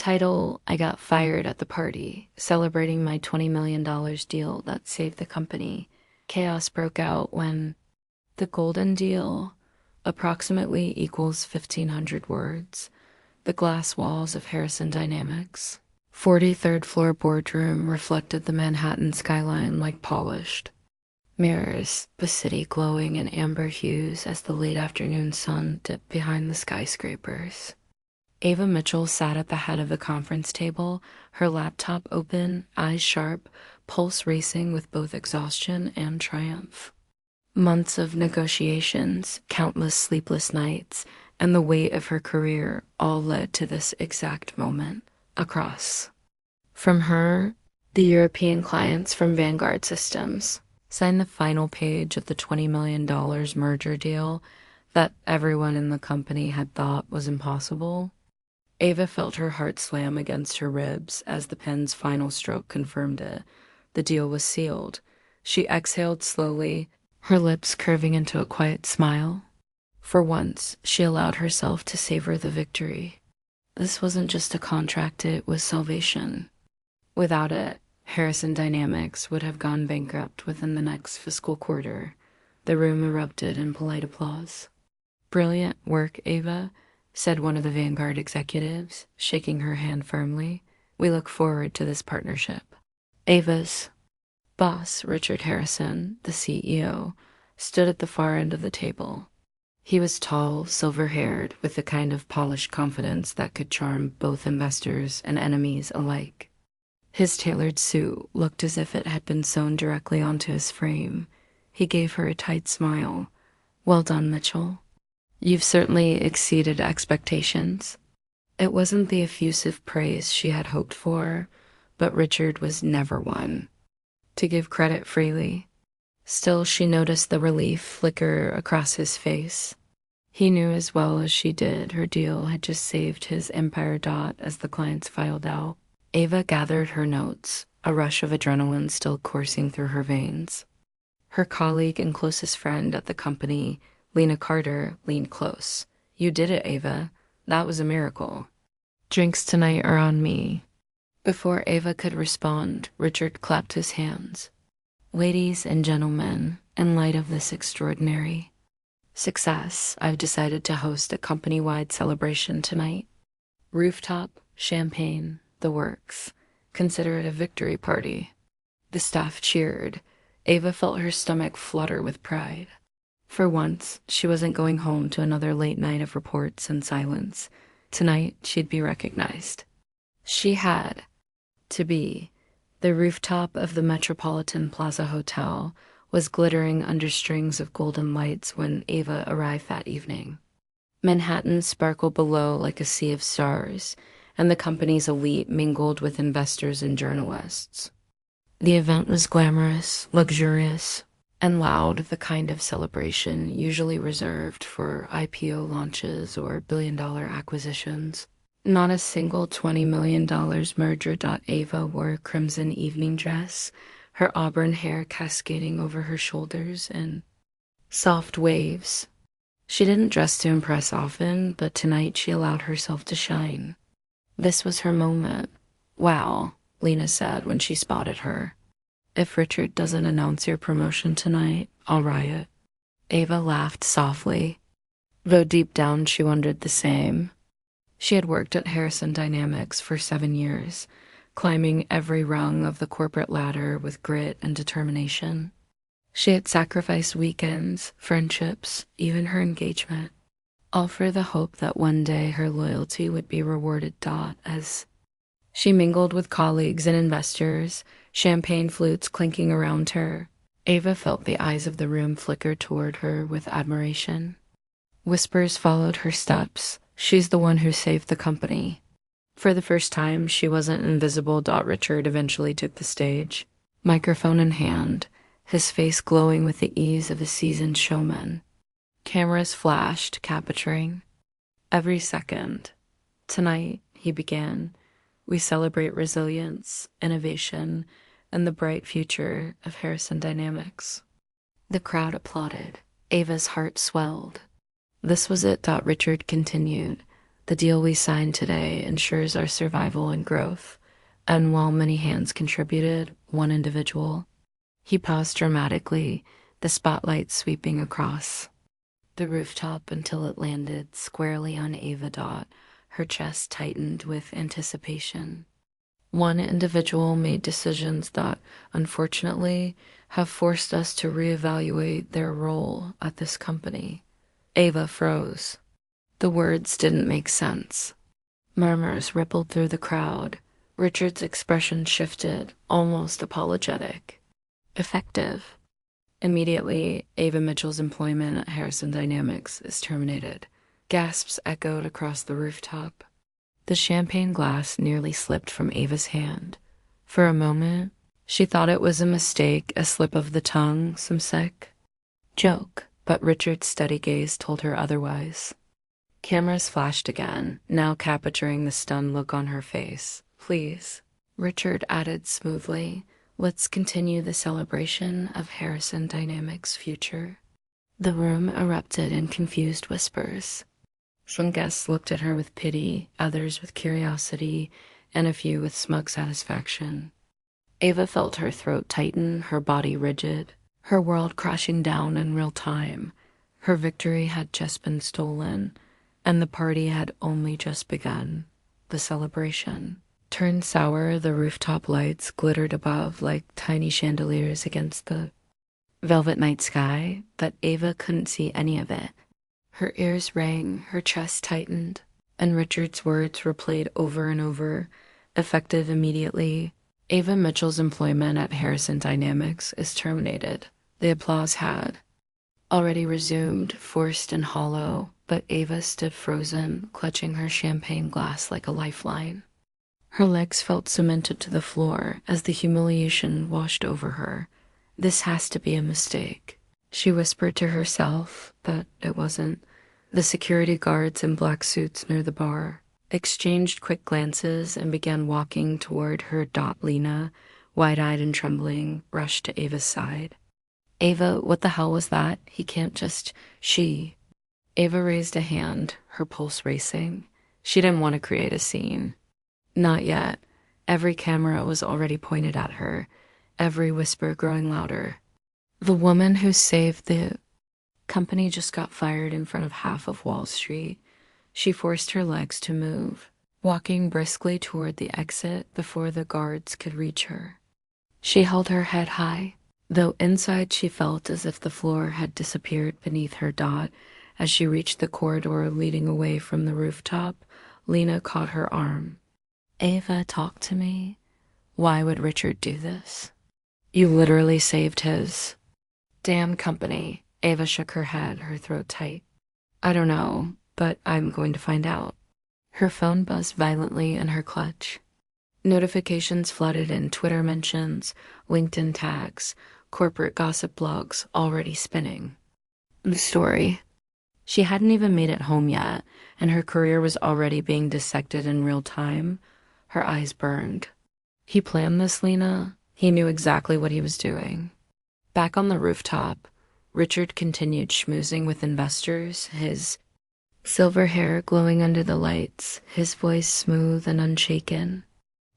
Title: I got fired at the party, celebrating my $20 million deal that saved the company. Chaos broke out when the golden deal approximately equals 1,500 words. The glass walls of Harrison Dynamics. 43rd floor boardroom reflected the Manhattan skyline like polished mirrors, the city glowing in amber hues as the late afternoon sun dipped behind the skyscrapers. Ava Mitchell sat at the head of the conference table, her laptop open, eyes sharp, pulse racing with both exhaustion and triumph. Months of negotiations, countless sleepless nights, and the weight of her career all led to this exact moment. Across from her, the European clients from Vanguard Systems signed the final page of the $20 million merger deal that everyone in the company had thought was impossible. Ava felt her heart slam against her ribs as the pen's final stroke confirmed it. The deal was sealed. She exhaled slowly, her lips curving into a quiet smile. For once, she allowed herself to savor the victory. This wasn't just a contract, it was salvation. Without it, Harrison Dynamics would have gone bankrupt within the next fiscal quarter. The room erupted in polite applause. "Brilliant work, Ava," said one of the Vanguard executives, shaking her hand firmly. "We look forward to this partnership." Ava's boss, Richard Harrison, the CEO, stood at the far end of the table. He was tall, silver-haired, with the kind of polished confidence that could charm both investors and enemies alike. His tailored suit looked as if it had been sewn directly onto his frame. He gave her a tight smile. "Well done, Mitchell. You've certainly exceeded expectations." It wasn't the effusive praise she had hoped for, but Richard was never one to give credit freely. Still, she noticed the relief flicker across his face. He knew as well as she did her deal had just saved his Empire dot as the clients filed out. Ava gathered her notes, a rush of adrenaline still coursing through her veins. Her colleague and closest friend at the company, Lena Carter, leaned close. "You did it, Ava. That was a miracle. Drinks tonight are on me." Before Ava could respond, Richard clapped his hands. "Ladies and gentlemen, in light of this extraordinary success, I've decided to host a company-wide celebration tonight. Rooftop, champagne, the works. Consider it a victory party." The staff cheered. Ava felt her stomach flutter with pride. For once, she wasn't going home to another late night of reports and silence. Tonight, she'd be recognized. She had to be. The rooftop of the Metropolitan Plaza Hotel was glittering under strings of golden lights when Ava arrived that evening. Manhattan sparkled below like a sea of stars, and the company's elite mingled with investors and journalists. The event was glamorous, luxurious, and loud, the kind of celebration usually reserved for IPO launches or billion-dollar acquisitions. Not a single $20 million merger. Ava wore a crimson evening dress, her auburn hair cascading over her shoulders in soft waves. She didn't dress to impress often, but tonight she allowed herself to shine. This was her moment. "Wow," Lena said when she spotted her. "If Richard doesn't announce your promotion tonight, I'll riot." Ava laughed softly, though deep down she wondered the same. She had worked at Harrison Dynamics for 7 years, climbing every rung of the corporate ladder with grit and determination. She had sacrificed weekends, friendships, even her engagement, all for the hope that one day her loyalty would be rewarded. As she mingled with colleagues and investors, champagne flutes clinking around her, Ava felt the eyes of the room flicker toward her with admiration. Whispers followed her steps. "She's the one who saved the company." For the first time, she wasn't invisible. Richard eventually took the stage, microphone in hand, his face glowing with the ease of a seasoned showman. Cameras flashed, capturing every second. "Tonight," he began, "we celebrate resilience, innovation, and the bright future of Harrison Dynamics." The crowd applauded. Ava's heart swelled. "This was it," Richard continued. The deal we signed today ensures our survival and growth. And while many hands contributed, one individual. He paused dramatically, the spotlight sweeping across the rooftop until it landed squarely on Ava Dot. Her chest tightened with anticipation. One individual made decisions that, unfortunately, have forced us to reevaluate their role at this company. Ava froze. The words didn't make sense. Murmurs rippled through the crowd. Richard's expression shifted, almost apologetic. Effective. Immediately, Ava Mitchell's employment at Harrison Dynamics is terminated. Gasps echoed across the rooftop. The champagne glass nearly slipped from Ava's hand. For a moment, she thought it was a mistake, a slip of the tongue, some sick joke, but Richard's steady gaze told her otherwise. Cameras flashed again, now capturing the stunned look on her face. Please, Richard added smoothly, let's continue the celebration of Harrison Dynamics' future. The room erupted in confused whispers. Some guests looked at her with pity, others with curiosity, and a few with smug satisfaction. Ava felt her throat tighten, her body rigid, her world crashing down in real time. Her victory had just been stolen, and the party had only just begun. The celebration turned sour, the rooftop lights glittered above like tiny chandeliers against the velvet night sky, but Ava couldn't see any of it. Her ears rang, her chest tightened, and Richard's words were played over and over, effective immediately. Ava Mitchell's employment at Harrison Dynamics is terminated. The applause had already resumed, forced and hollow, but Ava stood frozen, clutching her champagne glass like a lifeline. Her legs felt cemented to the floor as the humiliation washed over her. This has to be a mistake, she whispered to herself, but it wasn't. The security guards in black suits near the bar exchanged quick glances and began walking toward her. Lena, wide-eyed and trembling, rushed to Ava's side. Ava, what the hell was that? He can't just... She... Ava raised a hand, her pulse racing. She didn't want to create a scene. Not yet. Every camera was already pointed at her, every whisper growing louder. The woman who saved the company just got fired in front of half of Wall Street. She forced her legs to move, walking briskly toward the exit before the guards could reach her. She held her head high, though inside she felt as if the floor had disappeared beneath her. As she reached the corridor leading away from the rooftop, Lena caught her arm. Ava, talk to me. Why would Richard do this? You literally saved his damn company. Ava shook her head, her throat tight. I don't know, but I'm going to find out. Her phone buzzed violently in her clutch. Notifications flooded in, Twitter mentions, LinkedIn tags, corporate gossip blogs already spinning. The story. She hadn't even made it home yet, and her career was already being dissected in real time. Her eyes burned. He planned this, Lena. He knew exactly what he was doing. Back on the rooftop, Richard continued schmoozing with investors, his silver hair glowing under the lights, his voice smooth and unshaken.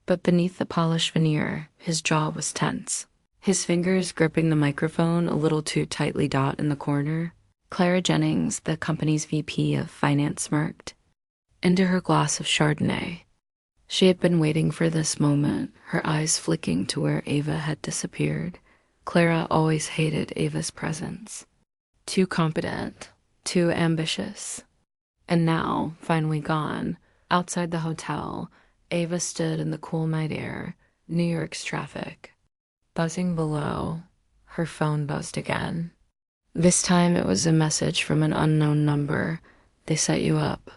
But beneath the polished veneer, his jaw was tense, his fingers gripping the microphone a little too tightly. In the corner, Clara Jennings, the company's VP of Finance, smirked into her glass of Chardonnay. She had been waiting for this moment, her eyes flicking to where Ava had disappeared. Clara always hated Ava's presence. Too competent, too ambitious. And now, finally gone, outside the hotel, Ava stood in the cool night air, New York's traffic. Buzzing below, her phone buzzed again. This time it was a message from an unknown number. They set you up.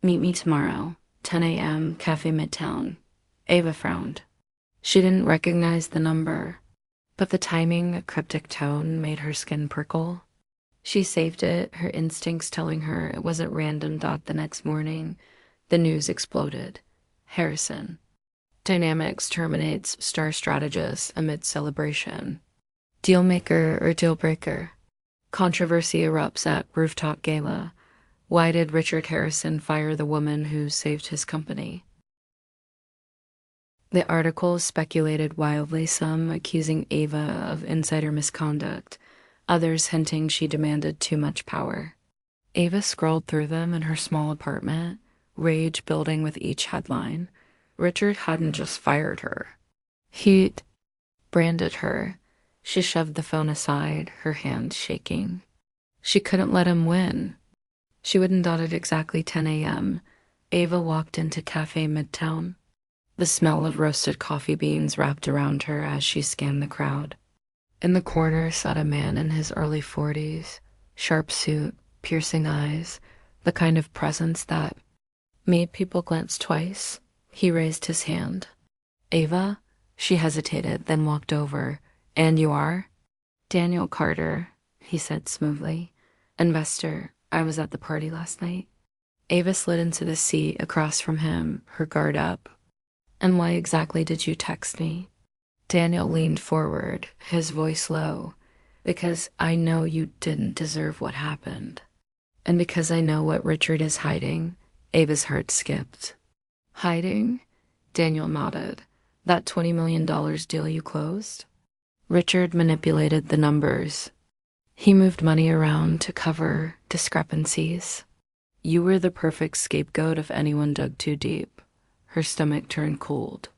Meet me tomorrow, 10 a.m., Cafe Midtown. Ava frowned. She didn't recognize the number, but the timing, a cryptic tone, made her skin prickle. She saved it, her instincts telling her it wasn't random. The next morning, the news exploded. Harrison Dynamics terminates star strategist amid celebration. Dealmaker or deal breaker? Controversy erupts at rooftop gala. Why did Richard Harrison fire the woman who saved his company? The article speculated wildly, some accusing Ava of insider misconduct, others hinting she demanded too much power. Ava scrolled through them in her small apartment, rage building with each headline. Richard hadn't just fired her. He'd branded her. She shoved the phone aside, her hand shaking. She couldn't let him win. She wouldn't dot at exactly 10 a.m. Ava walked into Cafe Midtown. The smell of roasted coffee beans wrapped around her as she scanned the crowd. In the corner sat a man in his early 40s, sharp suit, piercing eyes, the kind of presence that made people glance twice. He raised his hand. Ava? She hesitated, then walked over. And you are? Daniel Carter, he said smoothly. Investor. I was at the party last night. Ava slid into the seat across from him, her guard up. And why exactly did you text me? Daniel leaned forward, his voice low. Because I know you didn't deserve what happened. And because I know what Richard is hiding. Ava's heart skipped. Hiding? Daniel nodded. That $20 million deal you closed? Richard manipulated the numbers. He moved money around to cover discrepancies. You were the perfect scapegoat if anyone dug too deep. Her stomach turned cold.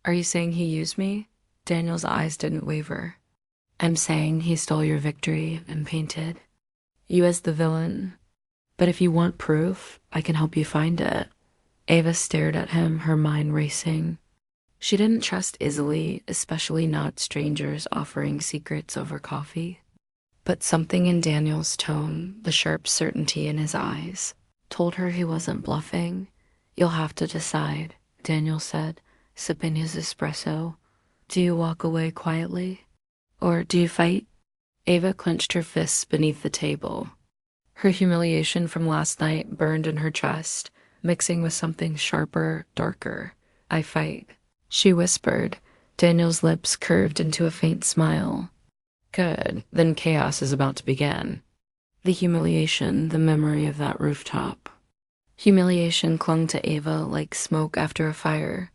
Are you saying he used me? Daniel's eyes didn't waver. I'm saying he stole your victory and painted you as the villain. But if you want proof, I can help you find it. Ava stared at him, her mind racing. She didn't trust easily, especially not strangers offering secrets over coffee. But something in Daniel's tone, the sharp certainty in his eyes, told her he wasn't bluffing. You'll have to decide, Daniel said, sipping his espresso. Do you walk away quietly? Or do you fight? Ava clenched her fists beneath the table. Her humiliation from last night burned in her chest, mixing with something sharper, darker. I fight, she whispered. Daniel's lips curved into a faint smile. Good, then chaos is about to begin. The humiliation, the memory of that rooftop. Humiliation clung to Ava like smoke after a fire.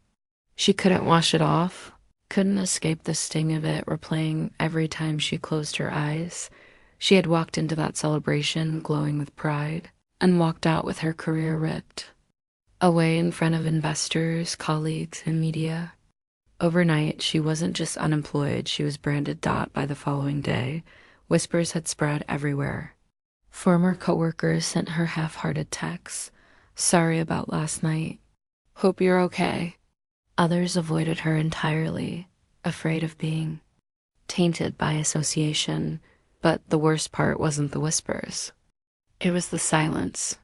She couldn't wash it off, couldn't escape the sting of it replaying every time she closed her eyes. She had walked into that celebration glowing with pride, and walked out with her career ripped. Away in front of investors, colleagues, and media. Overnight, she wasn't just unemployed, she was branded dot by the following day. Whispers had spread everywhere. Former coworkers sent her half-hearted texts. Sorry about last night. Hope you're okay. Others avoided her entirely, afraid of being tainted by association. But the worst part wasn't the whispers. It was the silence.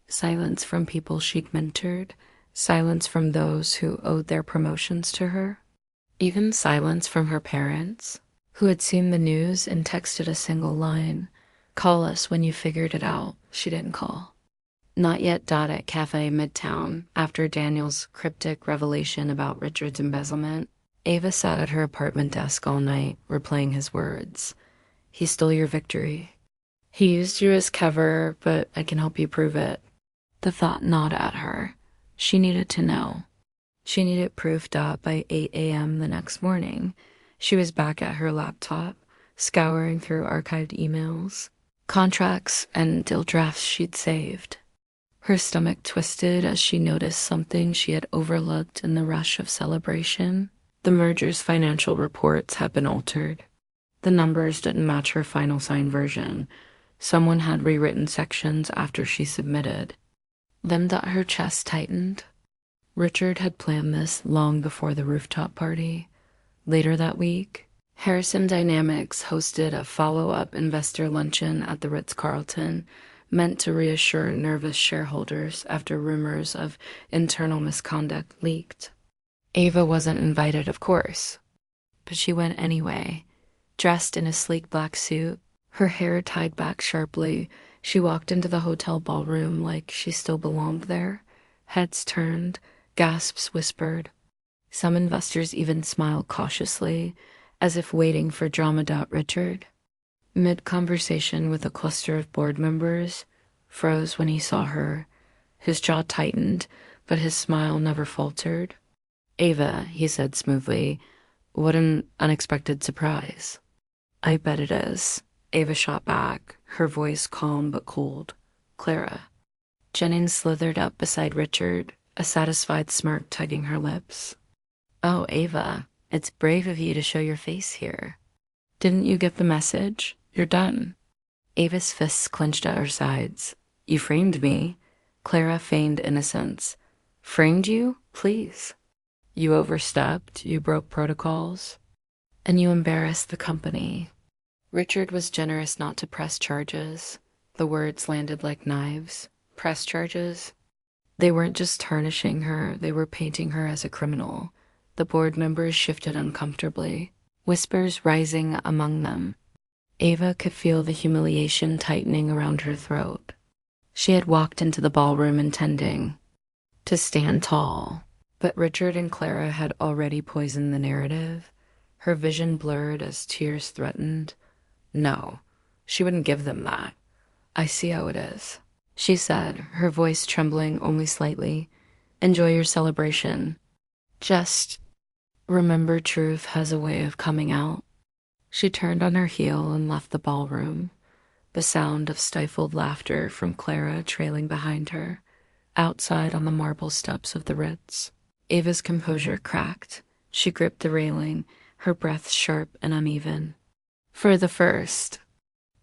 Silence from people she'd mentored. Silence from those who owed their promotions to her. Even silence from her parents, who had seen the news and texted a single line. Call us when you figured it out. She didn't call. Not yet dot at Cafe Midtown, after Daniel's cryptic revelation about Richard's embezzlement. Ava sat at her apartment desk all night, replaying his words. He stole your victory. He used you as cover, but I can help you prove it. The thought gnawed at her. She needed to know. She needed proof dot by 8 a.m. the next morning. She was back at her laptop, scouring through archived emails, contracts, and deal drafts she'd saved. Her stomach twisted as she noticed something she had overlooked in the rush of celebration. The merger's financial reports had been altered. The numbers didn't match her final signed version. Someone had rewritten sections after she submitted. Then her chest tightened. Richard had planned this long before the rooftop party. Later that week, Harrison Dynamics hosted a follow-up investor luncheon at the Ritz-Carlton, meant to reassure nervous shareholders after rumors of internal misconduct leaked. Ava wasn't invited, of course, but she went anyway. Dressed in a sleek black suit, her hair tied back sharply, she walked into the hotel ballroom like she still belonged there. Heads turned, gasps whispered. Some investors even smiled cautiously, as if waiting for drama. Richard. Mid-conversation with a cluster of board members, froze when he saw her. His jaw tightened, but his smile never faltered. "Ava," he said smoothly, "what an unexpected surprise." "I bet it is," Ava shot back, her voice calm but cold. "Clara." Jennings slithered up beside Richard, a satisfied smirk tugging her lips. "Oh, Ava, it's brave of you to show your face here. Didn't you get the message? You're done." Ava's fists clenched at her sides. "You framed me." Clara feigned innocence. "Framed you? Please." "You overstepped, you broke protocols, and you embarrassed the company." Richard was generous not to press charges. The words landed like knives. Press charges? They weren't just tarnishing her, they were painting her as a criminal. The board members shifted uncomfortably, whispers rising among them. Ava could feel the humiliation tightening around her throat. She had walked into the ballroom intending to stand tall, but Richard and Clara had already poisoned the narrative. Her vision blurred as tears threatened. No, she wouldn't give them that. "I see how it is," she said, her voice trembling only slightly. "Enjoy your celebration. Just remember, truth has a way of coming out." She turned on her heel and left the ballroom, the sound of stifled laughter from Clara trailing behind her, outside on the marble steps of the Ritz. Ava's composure cracked. She gripped the railing, her breath sharp and uneven. For the first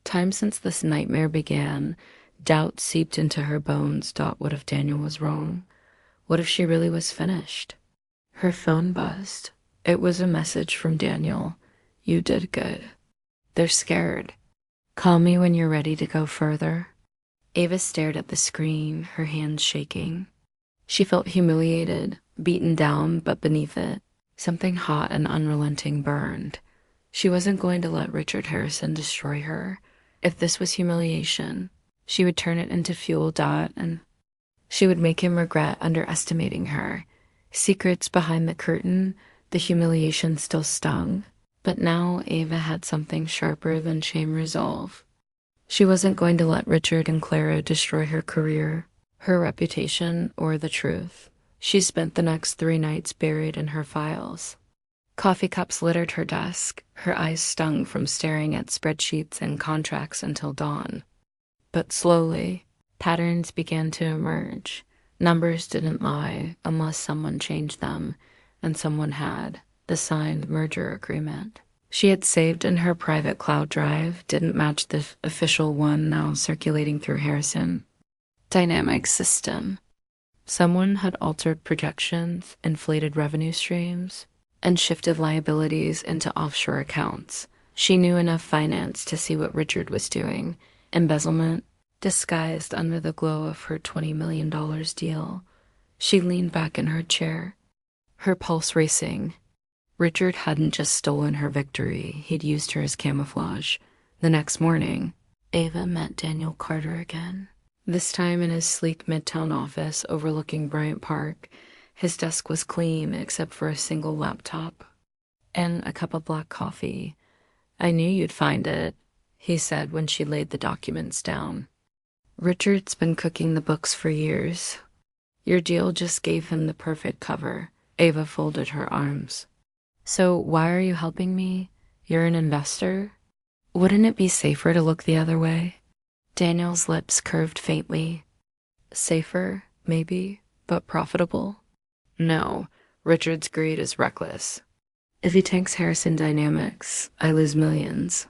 time since this nightmare began, doubt seeped into her bones. What if Daniel was wrong? What if she really was finished? Her phone buzzed. It was a message from Daniel. "You did good. They're scared. Call me when you're ready to go further." Ava stared at the screen, her hands shaking. She felt humiliated, beaten down, but beneath it, something hot and unrelenting burned. She wasn't going to let Richard Harrison destroy her. If this was humiliation, she would turn it into fuel. And she would make him regret underestimating her. Secrets behind the curtain, the humiliation still stung. But now Ava had something sharper than shame resolve. She wasn't going to let Richard and Clara destroy her career, her reputation, or the truth. She spent the next 3 nights buried in her files. Coffee cups littered her desk. Her eyes stung from staring at spreadsheets and contracts until dawn. But slowly, patterns began to emerge. Numbers didn't lie unless someone changed them, and someone had. The signed merger agreement she had saved in her private cloud drive didn't match the official one now circulating through Harrison. Dynamic system. Someone had altered projections, inflated revenue streams, and shifted liabilities into offshore accounts. She knew enough finance to see what Richard was doing. Embezzlement, disguised under the glow of her $20 million deal. She leaned back in her chair, her pulse racing. Richard hadn't just stolen her victory, he'd used her as camouflage. The next morning, Ava met Daniel Carter again. This time in his sleek midtown office overlooking Bryant Park. His desk was clean except for a single laptop and a cup of black coffee. "I knew you'd find it," he said when she laid the documents down. "Richard's been cooking the books for years. Your deal just gave him the perfect cover." Ava folded her arms. "So why are you helping me? You're an investor? Wouldn't it be safer to look the other way?" Daniel's lips curved faintly. "Safer, maybe, but profitable?" "No, Richard's greed is reckless. If he tanks Harrison Dynamics, I lose millions.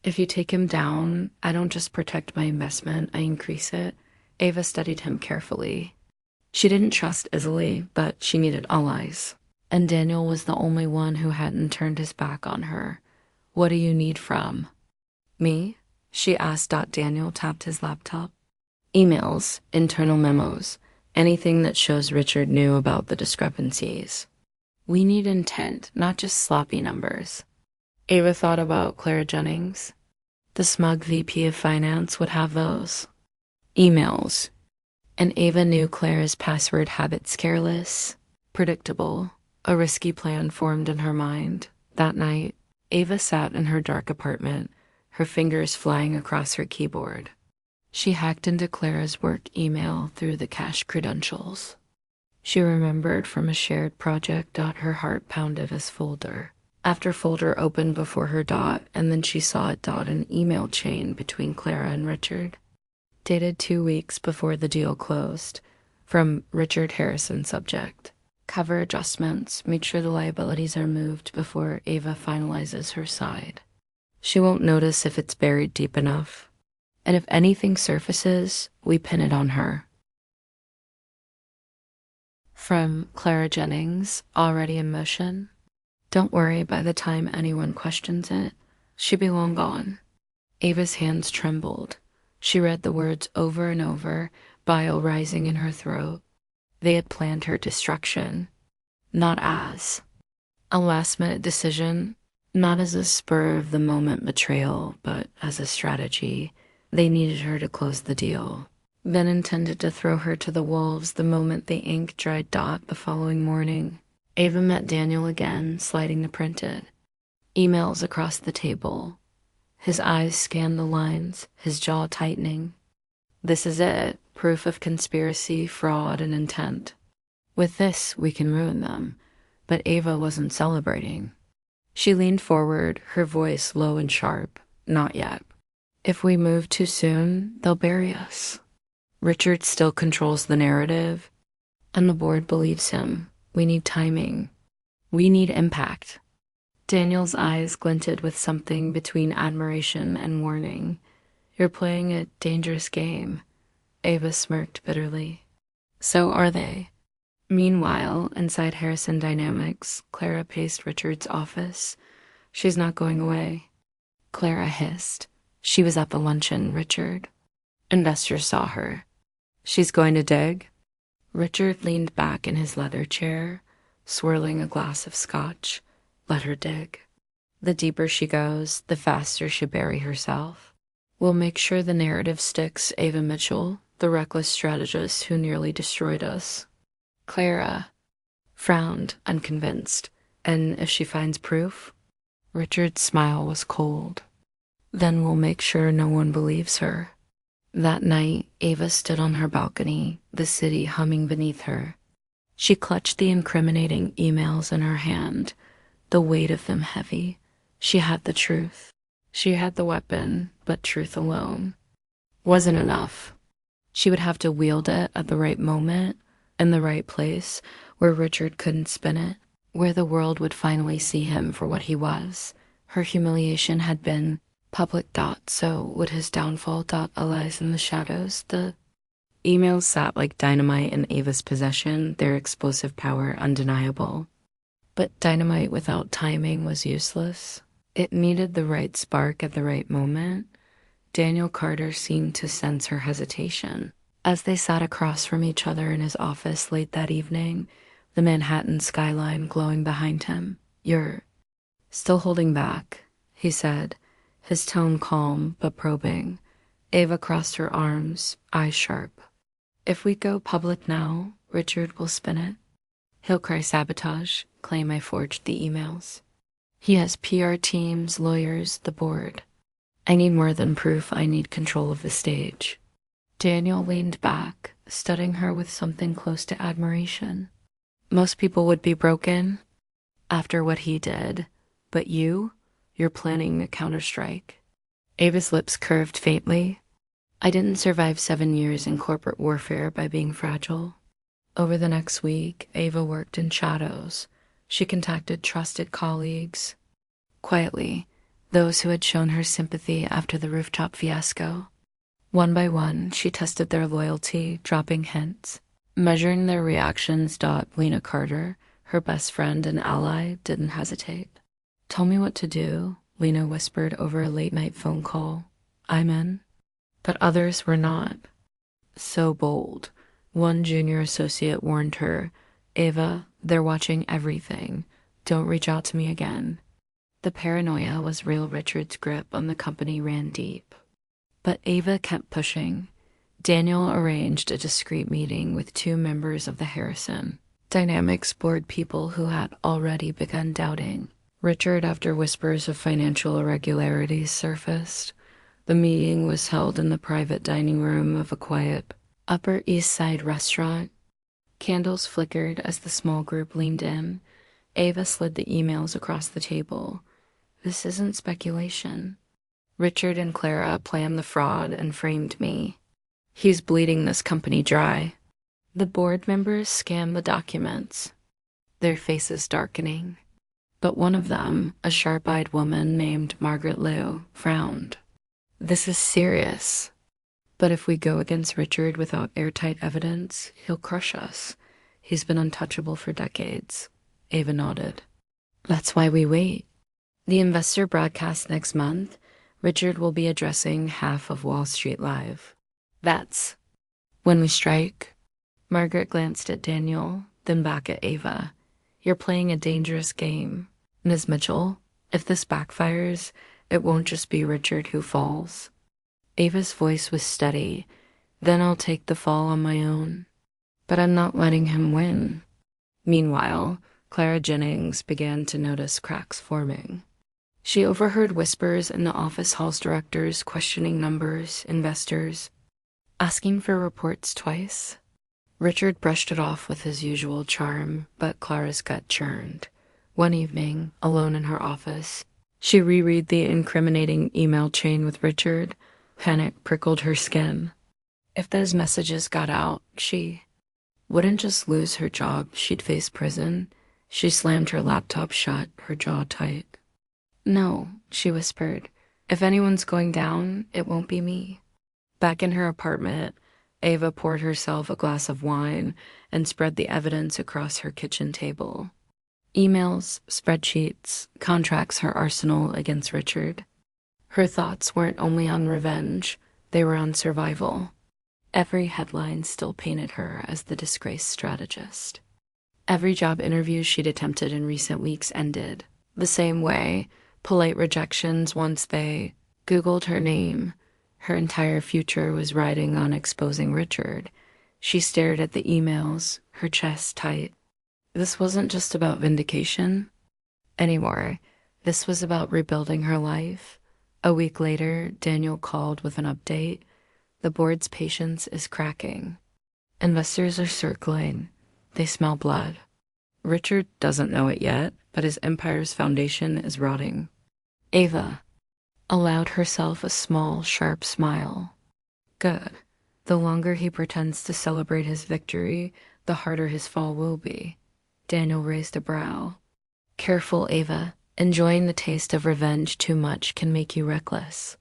If you take him down, I don't just protect my investment, I increase it." Ava studied him carefully. She didn't trust easily, but she needed allies. And Daniel was the only one who hadn't turned his back on her. "What do you need from me?" she asked. Daniel tapped his laptop. "Emails, internal memos, anything that shows Richard knew about the discrepancies. We need intent, not just sloppy numbers." Ava thought about Clara Jennings. The smug VP of Finance would have those emails. And Ava knew Clara's password habits: careless, predictable. A risky plan formed in her mind. That night, Ava sat in her dark apartment, her fingers flying across her keyboard. She hacked into Clara's work email through the cached credentials. She remembered from a shared project. Her heart pounded as folder after folder opened before her. And then she saw it. An email chain between Clara and Richard, dated 2 weeks before the deal closed, from Richard Harrison. Subject: cover adjustments. Make sure the liabilities are moved before Ava finalizes her side. She won't notice if it's buried deep enough. And if anything surfaces, we pin it on her. From Clara Jennings, already in motion. Don't worry, by the time anyone questions it, she'll be long gone. Ava's hands trembled. She read the words over and over, bile rising in her throat. They had planned her destruction, not as a last-minute decision, not as a spur-of-the-moment betrayal, but as a strategy. They needed her to close the deal, then intended to throw her to the wolves the moment the ink dried. The following morning, Ava met Daniel again, sliding the printed emails across the table. His eyes scanned the lines, his jaw tightening. This is it, proof of conspiracy, fraud, and intent. With this, we can ruin them. But Ava wasn't celebrating. She leaned forward, her voice low and sharp. Not yet. If we move too soon, they'll bury us. Richard still controls the narrative, and the board believes him. We need timing. We need impact. Daniel's eyes glinted with something between admiration and warning. You're playing a dangerous game. Ava smirked bitterly. So are they. Meanwhile, inside Harrison Dynamics, Clara paced Richard's office. She's not going away. Clara hissed. She was at the luncheon, Richard. Investors saw her. She's going to dig? Richard leaned back in his leather chair, swirling a glass of scotch. Let her dig. The deeper she goes, the faster she'll bury herself. We'll make sure the narrative sticks. Ava Mitchell, the reckless strategist who nearly destroyed us. Clara frowned, unconvinced. And if she finds proof? Richard's smile was cold. Then we'll make sure no one believes her. That night, Ava stood on her balcony, the city humming beneath her. She clutched the incriminating emails in her hand, the weight of them heavy. She had the truth. She had the weapon, but truth alone wasn't enough. She would have to wield it at the right moment, in the right place, where Richard couldn't spin it, where the world would finally see him for what he was. Her humiliation had been public. So would his downfall. Allies in the shadows. The emails sat like dynamite in Ava's possession, their explosive power undeniable. But dynamite without timing was useless. It needed the right spark at the right moment. Daniel Carter seemed to sense her hesitation. As they sat across from each other in his office late that evening, the Manhattan skyline glowing behind him. You're still holding back, he said, his tone calm but probing. Ava crossed her arms, eyes sharp. If we go public now, Richard will spin it. He'll cry sabotage, claim I forged the emails. He has PR teams, lawyers, the board. I need more than proof. I need control of the stage. Daniel leaned back, studying her with something close to admiration. Most people would be broken after what he did, but you're planning a counterstrike. Ava's lips curved faintly. I didn't survive 7 years in corporate warfare by being fragile. Over the next week, Ava worked in shadows. She contacted trusted colleagues. Quietly, those who had shown her sympathy after the rooftop fiasco. One by one, she tested their loyalty, dropping hints, measuring their reactions. Lena Carter, her best friend and ally, didn't hesitate. Tell me what to do, Lena whispered over a late-night phone call. I'm in. But others were not. So bold. One junior associate warned her, Ava, they're watching everything. Don't reach out to me again. The paranoia was real. Richard's grip on the company ran deep. But Ava kept pushing. Daniel arranged a discreet meeting with 2 members of the Harrison Dynamics board, people who had already begun doubting Richard after whispers of financial irregularities surfaced. The meeting was held in the private dining room of a quiet Upper East Side restaurant. Candles flickered as the small group leaned in. Ava slid the emails across the table. This isn't speculation. Richard and Clara planned the fraud and framed me. He's bleeding this company dry. The board members scanned the documents, their faces darkening. But one of them, a sharp-eyed woman named Margaret Liu, frowned. This is serious. But if we go against Richard without airtight evidence, he'll crush us. He's been untouchable for decades. Ava nodded. That's why we wait. The investor broadcast next month. Richard will be addressing half of Wall Street Live. That's when we strike. Margaret glanced at Daniel, then back at Ava. You're playing a dangerous game. Ms. Mitchell, if this backfires, it won't just be Richard who falls. Ava's voice was steady. Then I'll take the fall on my own. But I'm not letting him win. Meanwhile, Clara Jennings began to notice cracks forming. She overheard whispers in the office hall's directors questioning numbers, investors, asking for reports twice. Richard brushed it off with his usual charm, but Clara's gut churned. One evening, alone in her office, she reread the incriminating email chain with Richard. Panic prickled her skin. If those messages got out, she wouldn't just lose her job, she'd face prison. She slammed her laptop shut, her jaw tight. No, she whispered. If anyone's going down, it won't be me. Back in her apartment, Ava poured herself a glass of wine and spread the evidence across her kitchen table. Emails, spreadsheets, contracts, her arsenal against Richard. Her thoughts weren't only on revenge, they were on survival. Every headline still painted her as the disgraced strategist. Every job interview she'd attempted in recent weeks ended the same way, polite rejections once they Googled her name. Her entire future was riding on exposing Richard. She stared at the emails, her chest tight. This wasn't just about vindication anymore. This was about rebuilding her life. A week later, Daniel called with an update. The board's patience is cracking. Investors are circling. They smell blood. Richard doesn't know it yet, but his empire's foundation is rotting. Ava allowed herself a small, sharp smile. Good. The longer he pretends to celebrate his victory, the harder his fall will be. Daniel raised a brow. Careful, Ava. Enjoying the taste of revenge too much can make you reckless.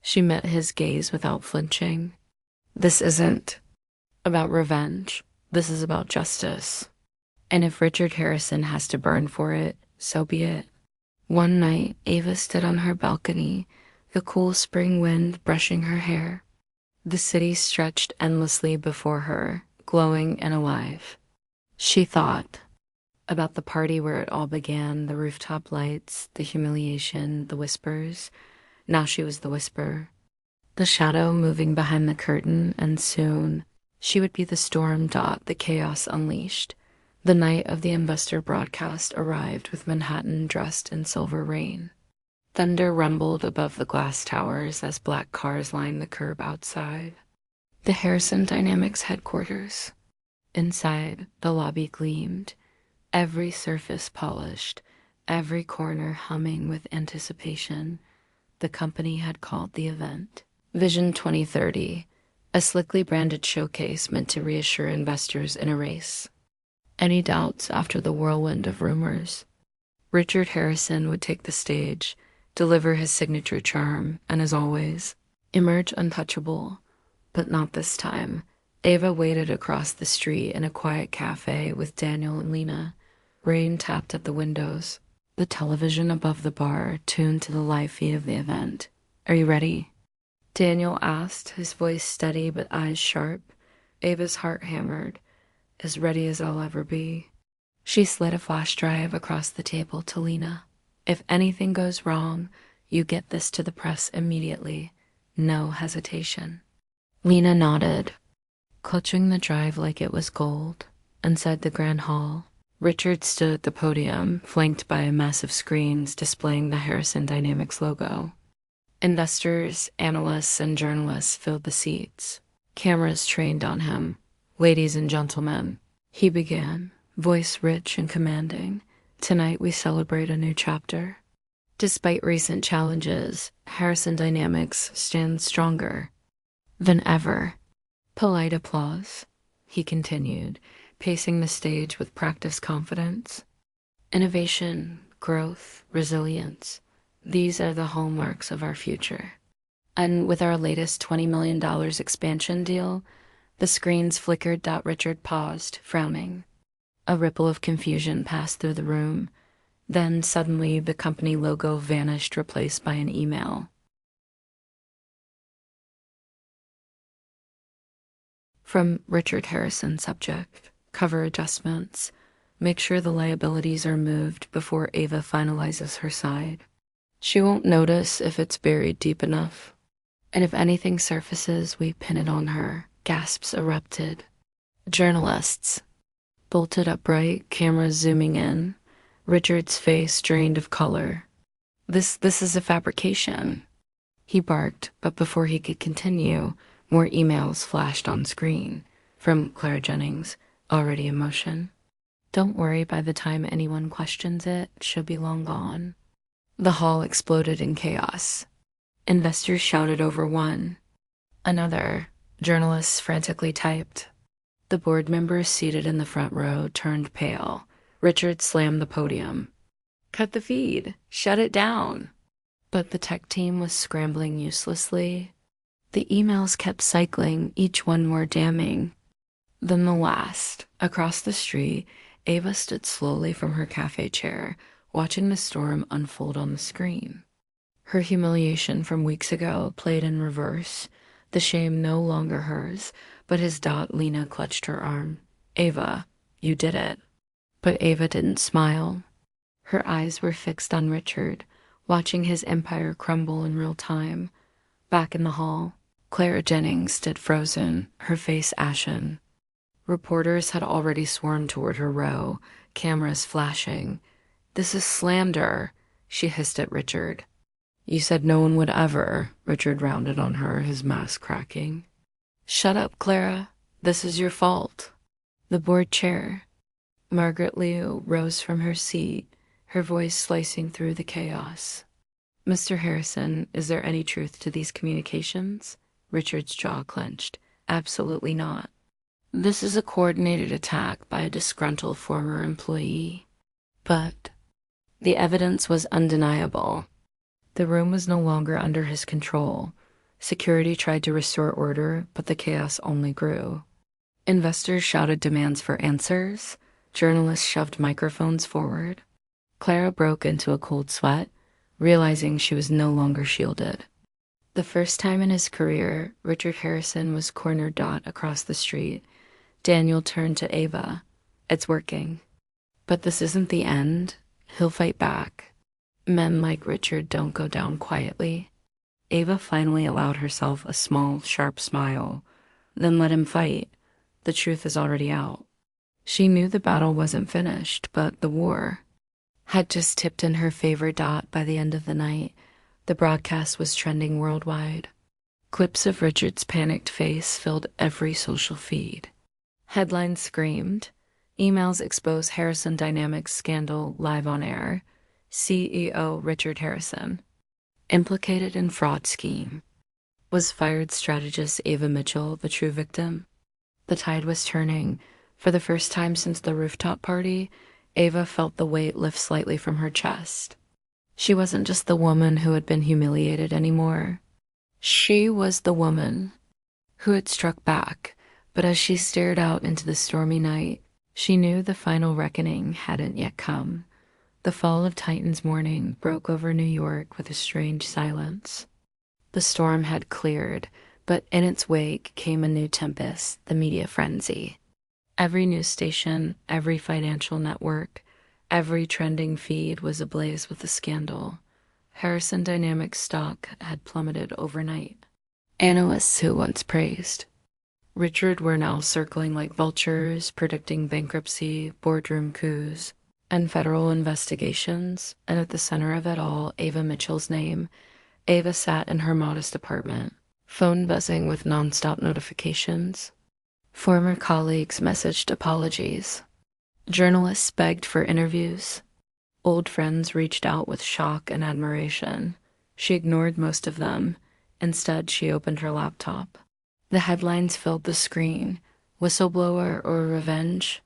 She met his gaze without flinching. This isn't about revenge. This is about justice. And if Richard Harrison has to burn for it, so be it. One night, Ava stood on her balcony, the cool spring wind brushing her hair. The city stretched endlessly before her, glowing and alive. She thought about the party where it all began, the rooftop lights, the humiliation, the whispers. Now she was the whisper, the shadow moving behind the curtain, and soon she would be the storm dot the chaos unleashed. The night of the investor broadcast arrived with Manhattan dressed in silver rain. Thunder rumbled above the glass towers as black cars lined the curb outside. The Harrison Dynamics headquarters. Inside, the lobby gleamed, every surface polished, every corner humming with anticipation. The company had called the event Vision 2030, a slickly branded showcase meant to reassure investors in a race. Any doubts after the whirlwind of rumors? Richard Harrison would take the stage, deliver his signature charm, and as always, emerge untouchable. But not this time. Ava waited across the street in a quiet cafe with Daniel and Lena. Rain tapped at the windows. The television above the bar tuned to the live feed of the event. Are you ready? Daniel asked, his voice steady but eyes sharp. Ava's heart hammered. As ready as I'll ever be. She slid a flash drive across the table to Lena. If anything goes wrong, you get this to the press immediately. No hesitation. Lena nodded, clutching the drive like it was gold. Inside the grand hall, Richard stood at the podium, flanked by massive screens displaying the Harrison Dynamics logo. Investors, analysts, and journalists filled the seats. Cameras trained on him. "Ladies and gentlemen," he began, voice rich and commanding, "tonight we celebrate a new chapter. Despite recent challenges, Harrison Dynamics stands stronger than ever." Polite applause. He continued, pacing the stage with practiced confidence. "Innovation, growth, resilience. These are the hallmarks of our future. And with our latest $20 million expansion deal," the screens flickered. Richard paused, frowning. A ripple of confusion passed through the room. Then suddenly the company logo vanished, replaced by an email. From Richard Harrison, subject, cover adjustments. Make sure the liabilities are moved before Ava finalizes her side. She won't notice if it's buried deep enough. And if anything surfaces, we pin it on her. Gasps erupted. Journalists bolted upright, cameras zooming in. Richard's face drained of color. This is a fabrication," he barked, but before he could continue, more emails flashed on screen. From Clara Jennings, already in motion. "Don't worry, by the time anyone questions it, she'll be long gone." The hall exploded in chaos. Investors shouted over one. Another. Journalists frantically typed. The board members seated in the front row turned pale. Richard slammed the podium. "Cut the feed. Shut it down." But the tech team was scrambling uselessly. The emails kept cycling, each one more damning than the last. Across the street, Ava stood slowly from her cafe chair, watching the storm unfold on the screen. Her humiliation from weeks ago played in reverse, the shame no longer hers, but his. Lena clutched her arm. "Ava, you did it." But Ava didn't smile. Her eyes were fixed on Richard, watching his empire crumble in real time. Back in the hall, Clara Jennings stood frozen, her face ashen. Reporters had already swarmed toward her row, cameras flashing. "This is slander," she hissed at Richard. "You said no one would ever," Richard rounded on her, his mask cracking. "Shut up, Clara. This is your fault." The board chair, Margaret Liu, rose from her seat, her voice slicing through the chaos. "Mr. Harrison, is there any truth to these communications?" Richard's jaw clenched. "Absolutely not. This is a coordinated attack by a disgruntled former employee." But the evidence was undeniable. The room was no longer under his control. Security tried to restore order, but the chaos only grew. Investors shouted demands for answers. Journalists shoved microphones forward. Clara broke into a cold sweat, realizing she was no longer shielded. The first time in his career, Richard Harrison was cornered. Across the street, Daniel turned to Ava. "It's working. But this isn't the end. He'll fight back. Men like Richard don't go down quietly." Ava finally allowed herself a small, sharp smile. "Then let him fight. The truth is already out." She knew the battle wasn't finished, but the war had just tipped in her favor. By the end of the night, the broadcast was trending worldwide. Clips of Richard's panicked face filled every social feed. Headlines screamed. Emails expose Harrison Dynamics scandal live on air. CEO Richard Harrison implicated in fraud scheme. Was fired strategist Ava Mitchell the true victim? The tide was turning. For the first time since the rooftop party, Ava felt the weight lift slightly from her chest. She wasn't just the woman who had been humiliated anymore. She was the woman who had struck back, but as she stared out into the stormy night, she knew the final reckoning hadn't yet come. The fall of Titan's morning broke over New York with a strange silence. The storm had cleared, but in its wake came a new tempest, the media frenzy. Every news station, every financial network, every trending feed was ablaze with the scandal. Harrison Dynamics stock had plummeted overnight. Analysts who once praised Richard were now circling like vultures, predicting bankruptcy, boardroom coups, and federal investigations, and at the center of it all, Ava Mitchell's name, Ava sat in her modest apartment, phone buzzing with nonstop notifications. Former colleagues messaged apologies. Journalists begged for interviews. Old friends reached out with shock and admiration. She ignored most of them. Instead, she opened her laptop. The headlines filled the screen. Whistleblower or revenge?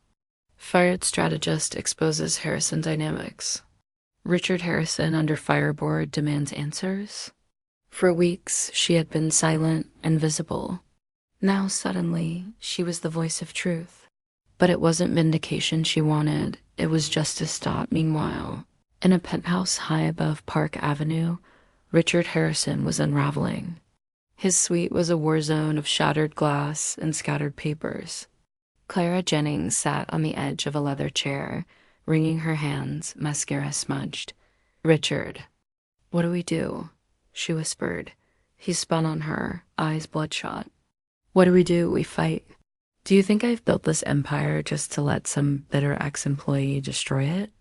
Fired strategist exposes Harrison dynamics. Richard Harrison under fireboard demands answers. For weeks, she had been silent and visible. Now, suddenly, she was the voice of truth. But it wasn't vindication she wanted. It was justice. Meanwhile, in a penthouse high above Park Avenue, Richard Harrison was unraveling. His suite was a war zone of shattered glass and scattered papers. Clara Jennings sat on the edge of a leather chair, wringing her hands, mascara smudged. "Richard, what do we do?" she whispered. He spun on her, eyes bloodshot. "What do we do? We fight. Do you think I've built this empire just to let some bitter ex-employee destroy it?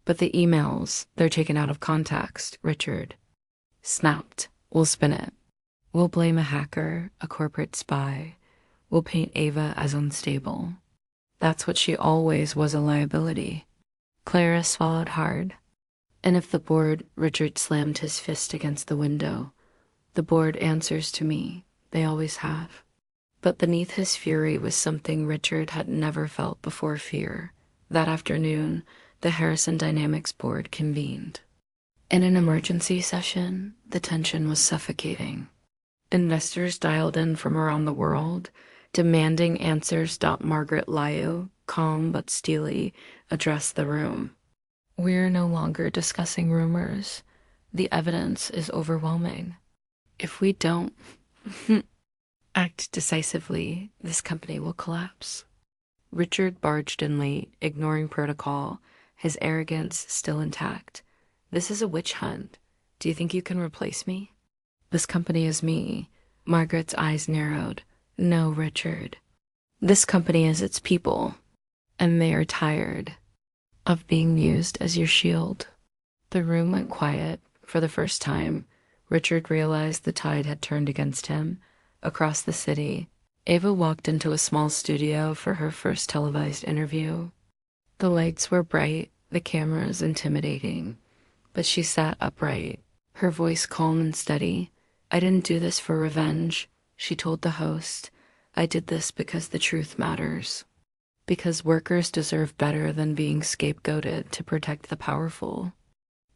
But the emails, they're taken out of context," Richard snapped. "We'll spin it. We'll blame a hacker, a corporate spy. We'll paint Ava as unstable. That's what she always was, a liability." Clara swallowed hard. "And if the board," Richard slammed his fist against the window, "the board answers to me. They always have." But beneath his fury was something Richard had never felt before: fear. That afternoon, the Harrison Dynamics board convened. In an emergency session, the tension was suffocating. Investors dialed in from around the world, demanding answers. Margaret Liu, calm but steely, addressed the room. "We're no longer discussing rumors. The evidence is overwhelming. If we don't act decisively, this company will collapse." Richard barged in late, ignoring protocol, his arrogance still intact. "This is a witch hunt. Do you think you can replace me?" "This company is me." Margaret's eyes narrowed. "No, Richard. This company is its people, and they are tired of being used as your shield." The room went quiet. For the first time, Richard realized the tide had turned against him. Across the city, Ava walked into a small studio for her first televised interview. The lights were bright, the cameras intimidating, but she sat upright, her voice calm and steady. "I didn't do this for revenge," she told the host. "I did this because the truth matters. Because workers deserve better than being scapegoated to protect the powerful."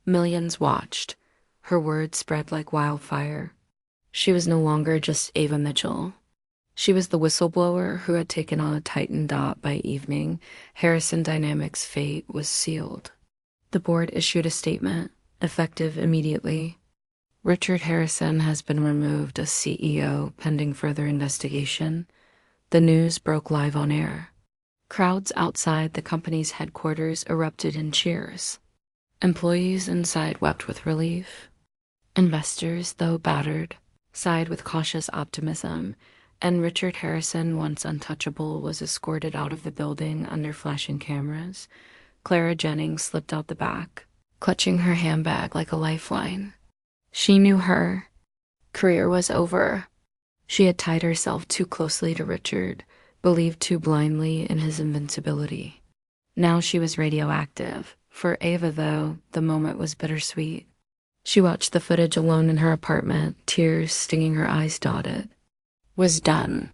Millions watched. Her words spread like wildfire. She was no longer just Ava Mitchell. She was the whistleblower who had taken on a Titan. By evening, Harrison Dynamics' fate was sealed. The board issued a statement, effective immediately. "Richard Harrison has been removed as CEO pending further investigation." The news broke live on air. Crowds outside the company's headquarters erupted in cheers. Employees inside wept with relief. Investors, though battered, sighed with cautious optimism, and Richard Harrison, once untouchable, was escorted out of the building under flashing cameras. Clara Jennings slipped out the back, clutching her handbag like a lifeline. She knew her career was over. She had tied herself too closely to Richard, believed too blindly in his invincibility. Now she was radioactive. For Ava, though, the moment was bittersweet. She watched the footage alone in her apartment, tears stinging her eyes. It was done.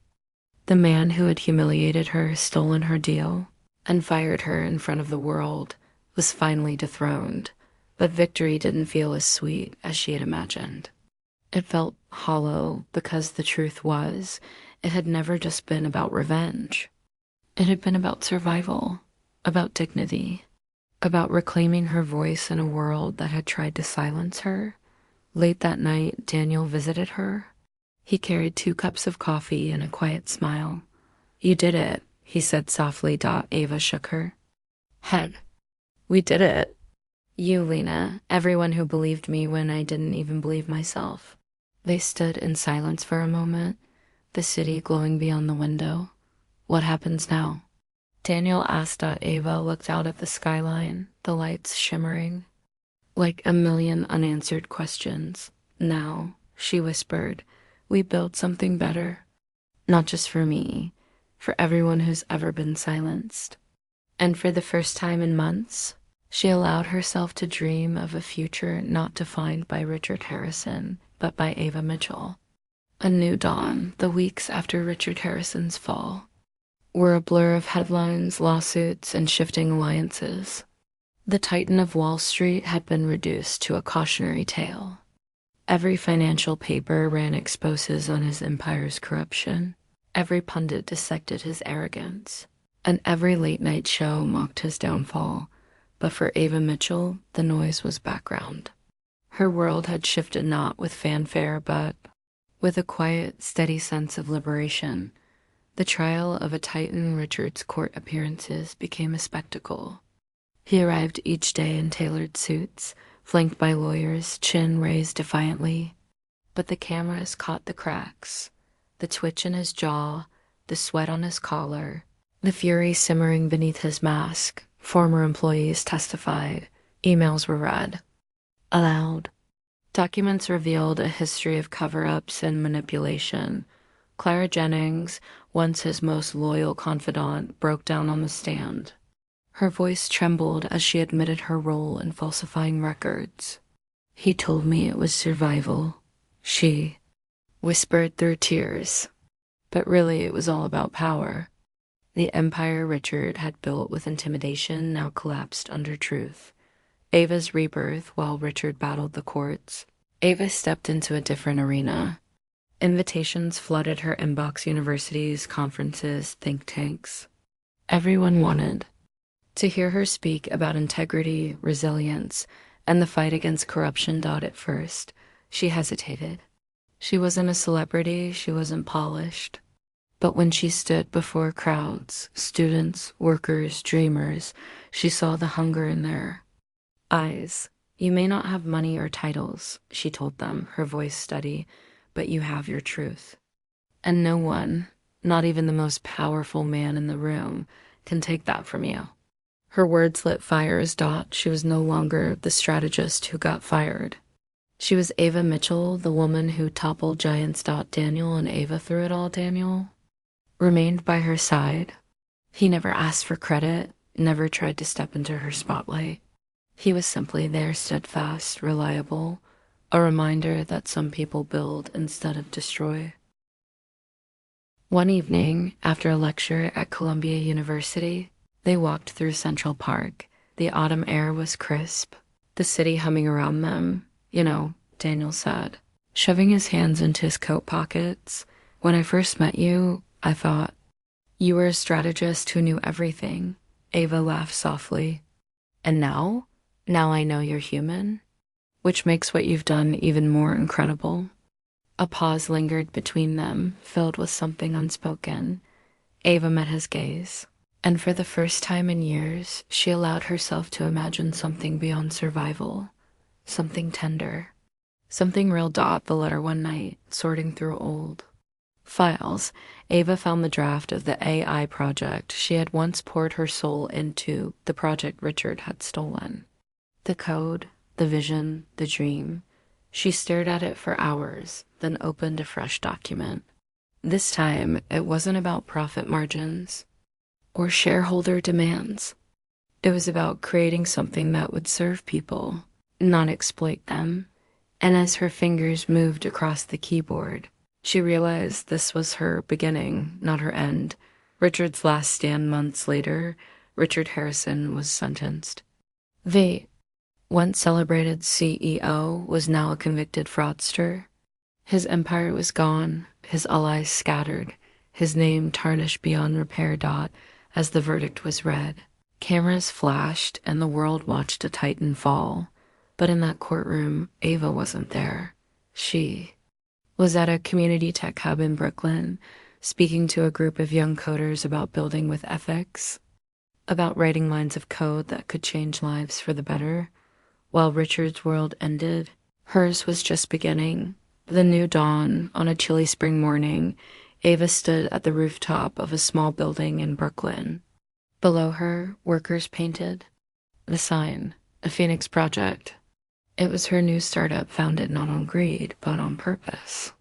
The man who had humiliated her, stolen her deal, and fired her in front of the world was finally dethroned. But victory didn't feel as sweet as she had imagined. It felt hollow because the truth was, it had never just been about revenge. It had been about survival, about dignity, about reclaiming her voice in a world that had tried to silence her. Late that night, Daniel visited her. He carried 2 cups of coffee and a quiet smile. "You did it," he said softly. Ava shook her head. "We did it. You, Lena, everyone who believed me when I didn't even believe myself." They stood in silence for a moment, the city glowing beyond the window. "What happens now?" Daniel asked. Ava looked out at the skyline, the lights shimmering like a million unanswered questions. Now, she whispered, we build something better. Not just for me, for everyone who's ever been silenced. And for the first time in months, she allowed herself to dream of a future not defined by Richard Harrison, but by Ava Mitchell. A new dawn, the weeks after Richard Harrison's fall, were a blur of headlines, lawsuits, and shifting alliances. The Titan of Wall Street had been reduced to a cautionary tale. Every financial paper ran exposes on his empire's corruption. Every pundit dissected his arrogance. And every late-night show mocked his downfall. But for Ava Mitchell, the noise was background. Her world had shifted not with fanfare, but with a quiet, steady sense of liberation. The trial of a Titan Richard's court appearances became a spectacle. He arrived each day in tailored suits, flanked by lawyers, chin raised defiantly. But the cameras caught the cracks, the twitch in his jaw, the sweat on his collar, the fury simmering beneath his mask. Former employees testified. Emails were read aloud. Documents revealed a history of cover-ups and manipulation. Clara Jennings, once his most loyal confidant, broke down on the stand. Her voice trembled as she admitted her role in falsifying records. He told me it was survival, she whispered through tears. But really it was all about power. The empire Richard had built with intimidation now collapsed under truth. Ava's rebirth while Richard battled the courts. Ava stepped into a different arena. Invitations flooded her inbox, universities, conferences, think tanks. Everyone wanted to hear her speak about integrity, resilience, and the fight against corruption. At first, she hesitated. She wasn't a celebrity, she wasn't polished. But when she stood before crowds, students, workers, dreamers, she saw the hunger in their eyes. You may not have money or titles, she told them, her voice steady, but you have your truth. And no one, not even the most powerful man in the room, can take that from you. Her words lit fires. She was no longer the strategist who got fired. She was Ava Mitchell, the woman who toppled giants. Daniel, and Ava through it all, Daniel, remained by her side. He never asked for credit, never tried to step into her spotlight. He was simply there, steadfast, reliable, a reminder that some people build instead of destroy. One evening, after a lecture at Columbia University, they walked through Central Park. The autumn air was crisp, the city humming around them. Daniel said, shoving his hands into his coat pockets. When I first met you, I thought you were a strategist who knew everything. Ava laughed softly. And now I know you're human, which makes what you've done even more incredible. A pause lingered between them, filled with something unspoken. Ava met his gaze. And for the first time in years, she allowed herself to imagine something beyond survival, something tender, something real. The letter one night, sorting through old files, Ava found the draft of the AI project she had once poured her soul into, the project Richard had stolen. The code, the vision, the dream. She stared at it for hours, then opened a fresh document. This time, it wasn't about profit margins or shareholder demands. It was about creating something that would serve people, not exploit them. And as her fingers moved across the keyboard, she realized this was her beginning, not her end. Richard's last stand months later, Richard Harrison was sentenced. The once celebrated CEO was now a convicted fraudster. His empire was gone, his allies scattered, his name tarnished beyond repair. As the verdict was read, cameras flashed and the world watched a titan fall. But in that courtroom, Ava wasn't there. She was at a community tech hub in Brooklyn, speaking to a group of young coders about building with ethics, about writing lines of code that could change lives for the better. While Richard's world ended, hers was just beginning. The new dawn, on a chilly spring morning, Ava stood at the rooftop of a small building in Brooklyn. Below her, workers painted the sign, a Phoenix project. It was her new startup founded not on greed, but on purpose.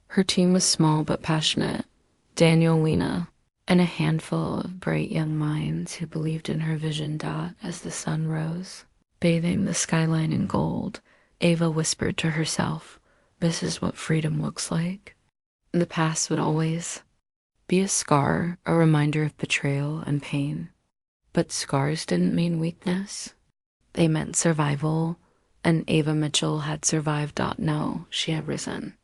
Her team was small but passionate. Daniel, Lena, and a handful of bright young minds who believed in her vision. As the sun rose, bathing the skyline in gold, Ava whispered to herself, "This is what freedom looks like." The past would always be a scar, a reminder of betrayal and pain. But scars didn't mean weakness. They meant survival, and Ava Mitchell had survived. No, she had risen.